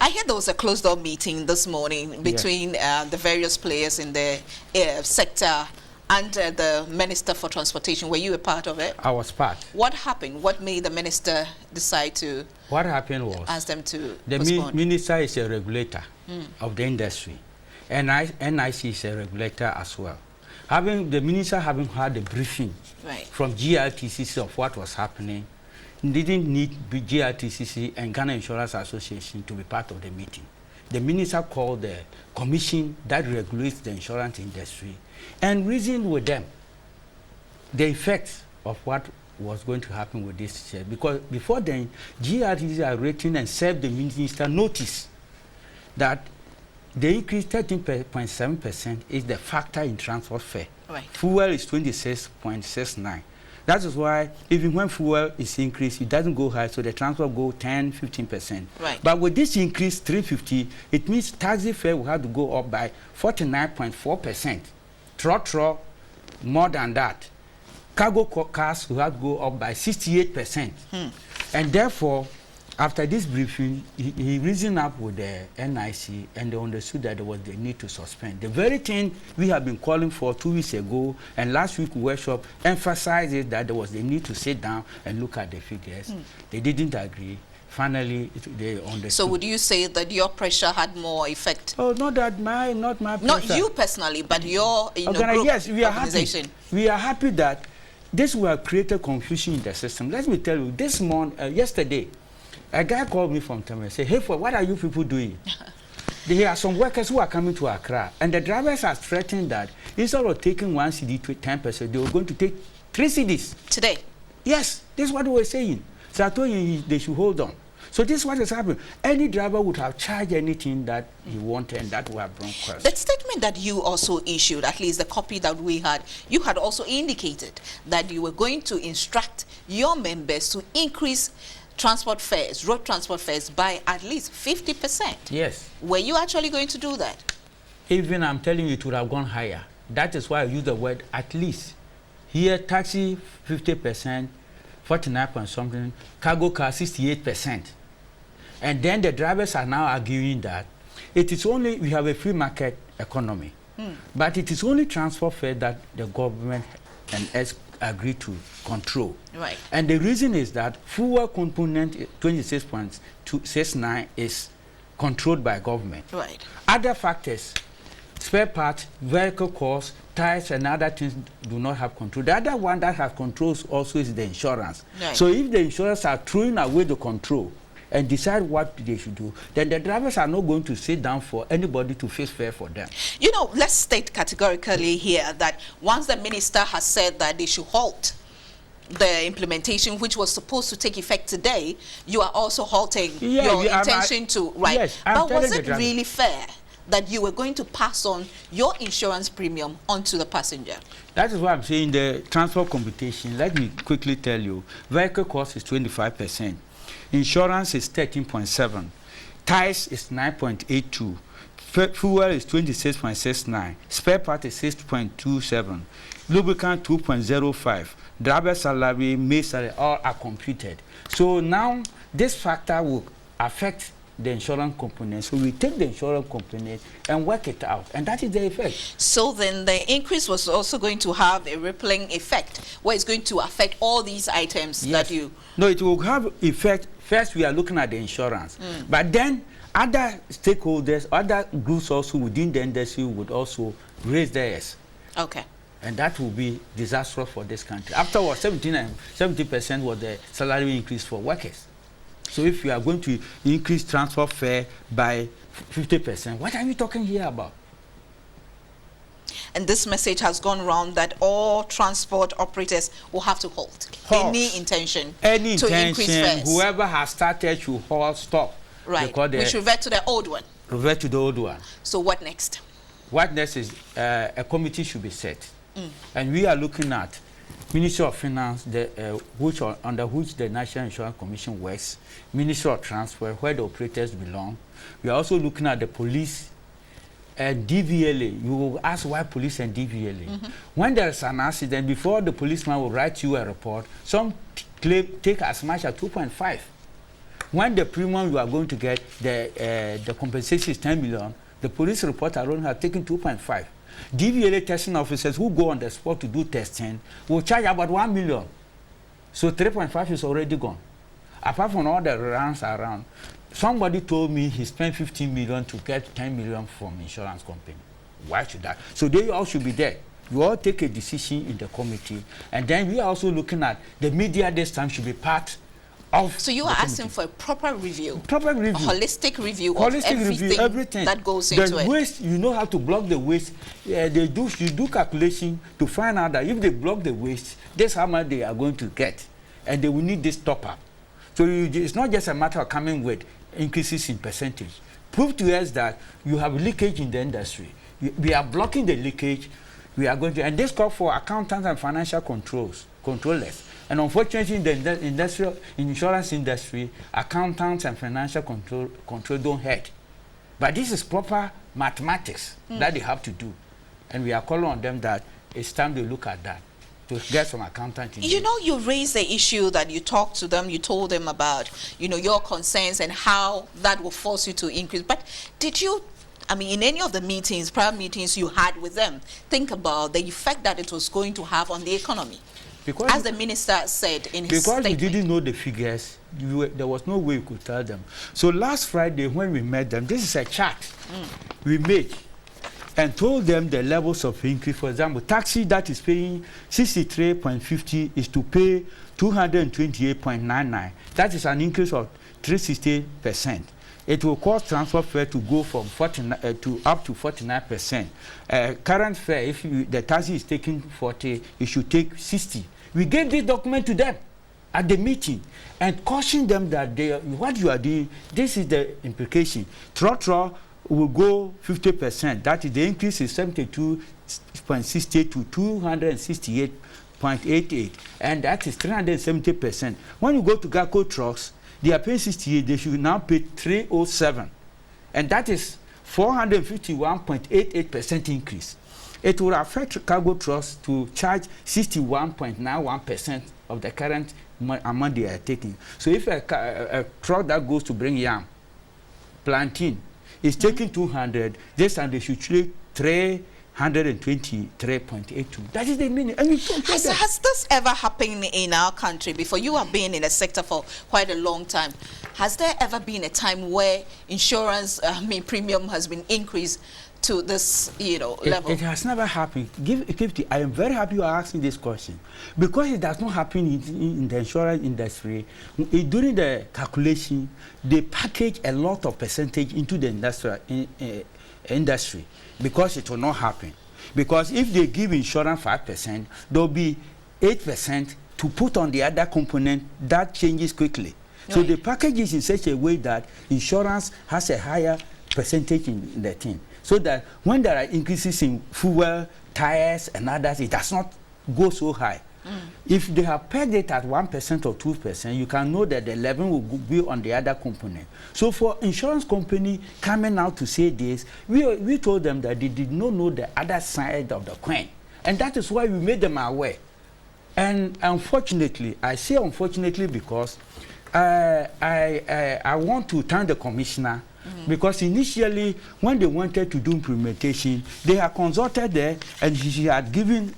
I heard there was a closed-door meeting this morning between the various players in the sector and the Minister for Transportation. Were you a part of it? I was part. What happened? What made the minister decide to? What happened was ask them to the minister is a regulator of the industry, and NIC is a regulator as well. The minister having had a briefing from GRTCC of what was happening, didn't need GRTCC and Ghana Insurance Association to be part of the meeting. The minister called the commission that regulates the insurance industry and reasoned with them the effects of what was going to happen with this share. Because before then, GRTCC had written and served the minister notice that the increase 13.7% is the factor in transport fare. Fuel is 26.69. That is why even when fuel is increased, it doesn't go high, so the transport go 10-15%. But with this increase, 350, it means taxi fare will have to go up by 49.4%. Trotro, more than that. Cargo cars will have to go up by 68%. And therefore, after this briefing, he reasoned up with the NIC and they understood that there was the need to suspend. The very thing we have been calling for 2 weeks ago and last week's workshop emphasizes that there was the need to sit down and look at the figures. They didn't agree. Finally, they understood. So would you say that your pressure had more effect? Oh, not my pressure. Not you personally, but your group, yes, we are organization. Happy. We are happy that this will have created confusion in the system. Let me tell you, this morning, yesterday, a guy called me from Tamil and said, "Hey, what are you people doing?" There are some workers who are coming to Accra, and the drivers are threatening that instead of taking 1 CD to 10%, they were going to take 3 CDs. Today? Yes, this is what they were saying. So I told you they should hold on. So this is what has happened. Any driver would have charged anything that he wanted, and that would have brought questions. The statement that you also issued, at least the copy that we had, you had also indicated that you were going to instruct your members to increase transport fares, road transport fares, by at least 50%. Yes. Were you actually going to do that? Even I'm telling you, it would have gone higher. That is why I use the word at least. Here, taxi 50%, 49 point something, cargo car 68%. And then the drivers are now arguing that it is only, we have a free market economy, but it is only transport fare that the government and us agree to control. And the reason is that fuel component 26.69 is controlled by government. Other factors, spare parts, vehicle costs, tires and other things do not have control. The other one that has controls also is the insurance. So if the insurers are throwing away the control and decide what they should do, then the drivers are not going to sit down for anybody to face fare for them. You know, let's state categorically here that once the minister has said that they should halt the implementation, which was supposed to take effect today, you are also halting your intention to, Yes, but was it really fair that you were going to pass on your insurance premium onto the passenger? That is why I'm saying the transport computation. Let me quickly tell you, vehicle cost is 25%. Insurance is 13.7. Tires is 9.82. Fuel is 26.69. Spare part is 6.27. Lubricant 2.05. Driver salary, maid salary, all are computed. So now this factor will affect the insurance component. So we take the insurance component and work it out, and that is the effect. So then the increase was also going to have a rippling effect, where it's going to affect all these items that you... No, it will have effect. First, we are looking at the insurance, but then other stakeholders, other groups also within the industry would also raise theirs. And that will be disastrous for this country. Afterwards, 70% was the salary increase for workers. So if you are going to increase transport fare by 50%, what are you talking here about? And this message has gone around that all transport operators will have to halt any intention to increase fares. Whoever has started should halt, stop. We should revert to the old one. Revert to the old one. So what next? What next is a committee should be set. And we are looking at Ministry of Finance, under which the National Insurance Commission works, Ministry of Transport, where the operators belong. We are also looking at the police and DVLA. You will ask why police and DVLA. When there is an accident, before the policeman will write you a report, some take as much as 2.5. when the premium you are going to get, the compensation is 10 million, the police report alone has taken 2.5. DVLA testing officers who go on the spot to do testing will charge about 1 million. So 3.5 is already gone. Apart from all the runs around, somebody told me he spent 15 million to get 10 million from insurance company. Why should that? So they all should be there. You all take a decision in the committee, and then we are also looking at the media this time should be part of. So you are asking for a proper review, a holistic review of everything that goes into it. The waste, you know how to block the waste. You do calculation to find out that if they block the waste, that's how much they are going to get, and they will need this top up. So it's not just a matter of coming with increases in percentage. Prove to us that you have leakage in the industry. We are blocking the leakage. We are going to, and this call for accountants and financial controllers. And unfortunately, in the insurance industry, accountants and financial control don't head. But this is proper mathematics that they have to do. And we are calling on them that it's time to look at that, to get some accountant in You know, you raised the issue that you talked to them, you told them about, your concerns and how that will force you to increase. But did you, in any of the meetings, prior meetings you had with them, think about the effect that it was going to have on the economy? Because as the minister said in his statement. Because you didn't know the figures, there was no way you could tell them. So last Friday when we met them, this is a chart we made and told them the levels of increase. For example, taxi that is paying 63.50 is to pay 228.99. That is an increase of 360%. It will cost transfer fare to go from 49 to up to 49%. Current fare, if the taxi is taking 40, it should take 60. We gave this document to them at the meeting and cautioned them that what you are doing, this is the implication. Trotro will go 50%. That is, the increase is 72.68 to 268.88, and that is 370%. When you go to Gaco trucks, they are paying 68, they should now pay 307. And that is 451.88% increase. It will affect cargo trucks to charge 61.91% of the current amount they are taking. So if a truck that goes to bring yam, plantain, is taking 200, this time they should trade 323.82. That is the meaning. And has this ever happened in our country before? You have been in the sector for quite a long time. Has there ever been a time where insurance premium has been increased to this level? It has never happened. I am very happy you are asking this question, because it does not happen in the insurance industry. During the calculation, they package a lot of percentage into the industry because it will not happen. Because if they give insurance 5%, there will be 8% to put on the other component that changes quickly. Right. So the package is in such a way that insurance has a higher percentage in the thing, so that when there are increases in fuel, tires, and others, it does not go so high. If they have pegged it at 1% or 2%, you can know that the 11 will be on the other component. So for insurance company coming out to say this, we told them that they did not know the other side of the coin. And that is why we made them aware. And unfortunately, I say unfortunately because I want to thank the commissioner, because initially when they wanted to do implementation, they had consulted there and she had given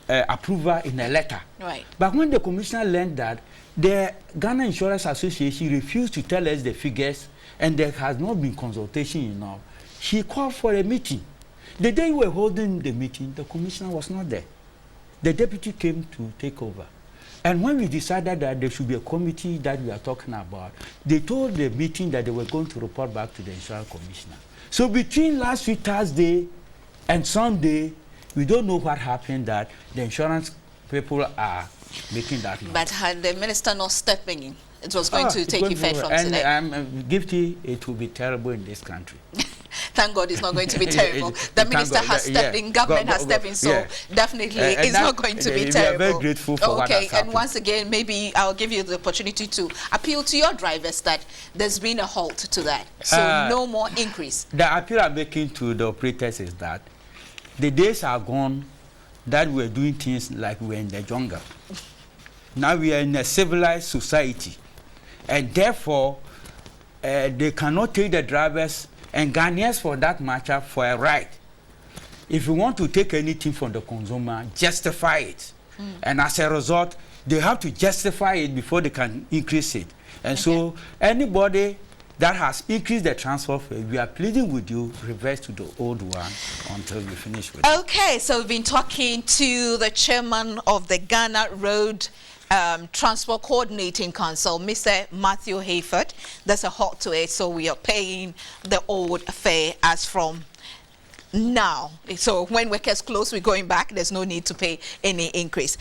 approval in a letter. Right. But when the commissioner learned that the Ghana Insurance Association refused to tell us the figures and there has not been consultation enough, she called for a meeting. The day we were holding the meeting, the commissioner was not there. The deputy came to take over. And when we decided that there should be a committee that we are talking about, they told the meeting that they were going to report back to the insurance commissioner. So between last week, Thursday, and Sunday, we don't know what happened, that the insurance people are making that noise. But had the minister not stepping in, it was going to take effect from today. And I'm guilty, it will be terrible in this country. Thank God it's not going to be terrible. The minister has stepped in, government has stepped in, so definitely it's not going to be terrible. We are very grateful for what has happened. And once again, maybe I'll give you the opportunity to appeal to your drivers that there's been a halt to that. So no more increase. The appeal I'm making to the operators is that the days are gone that we're doing things like we're in the jungle. Now we are in a civilized society, and therefore they cannot take the drivers and Ghanaians for that matter for a ride. If you want to take anything from the consumer, justify it. And as a result, they have to justify it before they can increase it. And so anybody that has increased the transfer fare, we are pleading with you, reverse to the old one until we finish with it. Okay, so we've been talking to the chairman of the Ghana Road Transport Coordinating Council, Mr. Matthew Hayford. There's a halt to it, so we are paying the old fare as from now. So when workers close, we're going back. There's no need to pay any increase.